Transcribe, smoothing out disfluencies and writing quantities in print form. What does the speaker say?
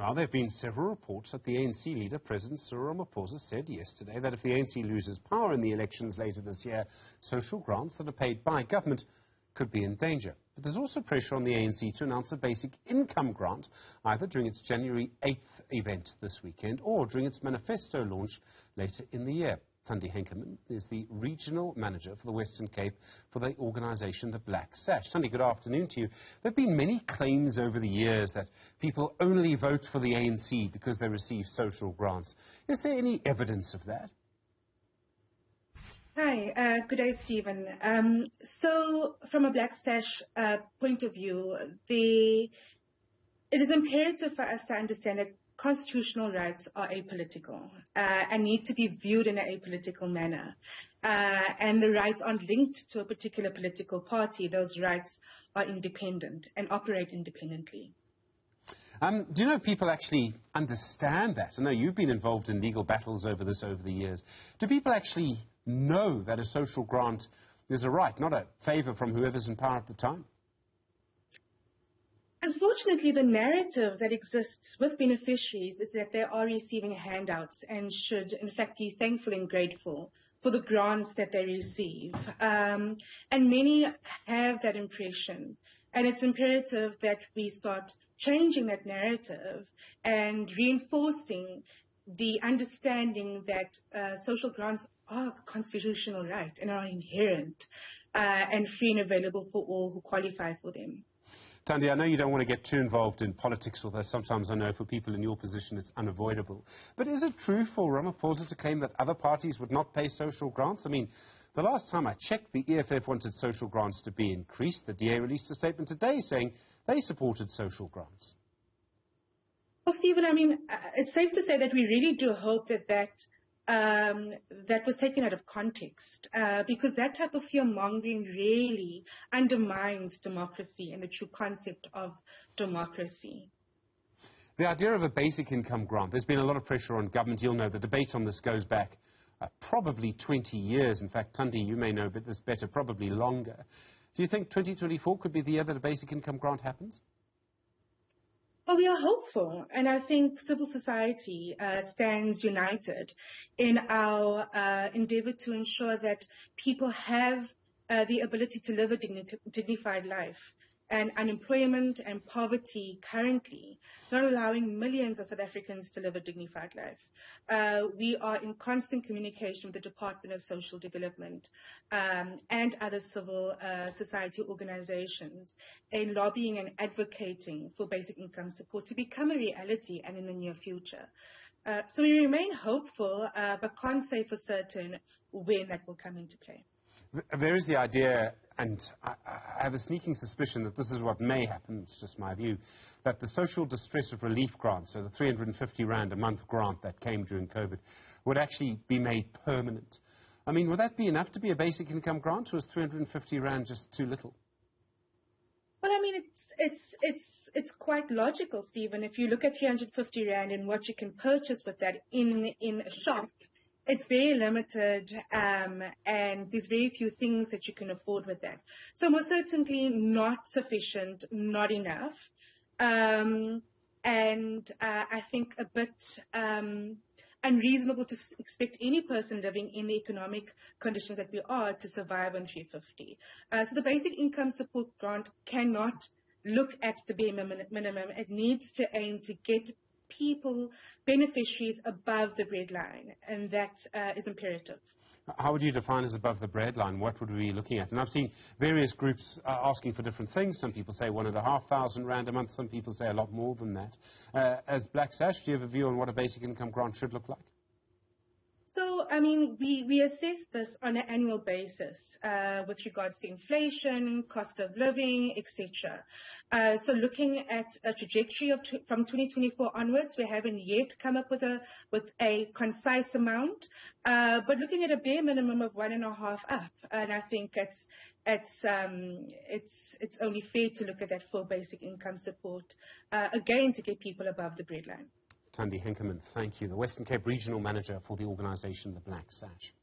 Well, there have been several reports that the ANC leader, President Cyril Ramaphosa, said yesterday that if the ANC loses power in the elections later this year, social grants that are paid by government could be in danger. But there's also pressure on the ANC to announce a basic income grant, either during its January 8th event this weekend or during its manifesto launch later in the year. Thandi Henkeman is the regional manager for the Western Cape for the organisation the Black Sash. Thandi, good afternoon to you. There have been many claims over the years that people only vote for the ANC because they receive social grants. Is there any evidence of that? Hi, good day, Stephen. So, from a Black Sash point of view, it is imperative for us to understand that constitutional rights are apolitical and need to be viewed in an apolitical manner. And the rights aren't linked to a particular political party. Those rights are independent and operate independently. Do you know if people actually understand that? I know you've been involved in legal battles over this over the years. Do people actually know that a social grant is a right, not a favour from whoever's in power at the time? Unfortunately, the narrative that exists with beneficiaries is that they are receiving handouts and should, in fact, be thankful and grateful for the grants that they receive. And many have that impression. And it's imperative that we start changing that narrative and reinforcing the understanding that social grants are a constitutional right and are inherent and free and available for all who qualify for them. Thandi, I know you don't want to get too involved in politics, although sometimes I know for people in your position it's unavoidable. But is it true for Ramaphosa to claim that other parties would not pay social grants? I mean, the last time I checked, the EFF wanted social grants to be increased. The DA released a statement today saying they supported social grants. Well, Stephen, I mean, it's safe to say that we really do hope that that was taken out of context, because that type of fear-mongering really undermines democracy and the true concept of democracy. The idea of a basic income grant, there's been a lot of pressure on government. You'll know the debate on this goes back probably 20 years. In fact, Thandi, you may know this better, probably longer. Do you think 2024 could be the year that a basic income grant happens? Well, we are hopeful, and I think civil society stands united in our endeavour to ensure that people have the ability to live a dignified life. And unemployment and poverty currently not allowing millions of South Africans to live a dignified life. We are in constant communication with the Department of Social Development and other civil society organizations in lobbying and advocating for basic income support to become a reality and in the near future. So we remain hopeful, but can't say for certain when that will come into play. There is the idea, and I have a sneaking suspicion that this is what may happen, it's just my view, that the social distress of relief grant, so the 350 Rand a month grant that came during COVID, would actually be made permanent. I mean, would that be enough to be a basic income grant, or is 350 Rand just too little? Well, I mean, it's quite logical, Stephen. If you look at 350 Rand and what you can purchase with that in a shop, it's very limited, and there's very few things that you can afford with that. So most certainly not sufficient, not enough, and I think a bit unreasonable to expect any person living in the economic conditions that we are to survive on 350. So the basic income support grant cannot look at the bare minimum. It needs to aim to get people, beneficiaries above the breadline, and that is imperative. How would you define as above the breadline? What would we be looking at? And I've seen various groups asking for different things. Some people say 1,500 Rand a month. Some people say a lot more than that. As Black Sash, do you have a view on what a basic income grant should look like? So, I mean, we assess this on an annual basis with regards to inflation, cost of living, etc. So looking at a trajectory from 2024 onwards, we haven't yet come up with a concise amount, but looking at a bare minimum of 1.5 up, and I think it's only fair to look at that for basic income support, again, to get people above the breadline. Thandi Henkeman, thank you. The Western Cape Regional Manager for the organisation the Black Sash.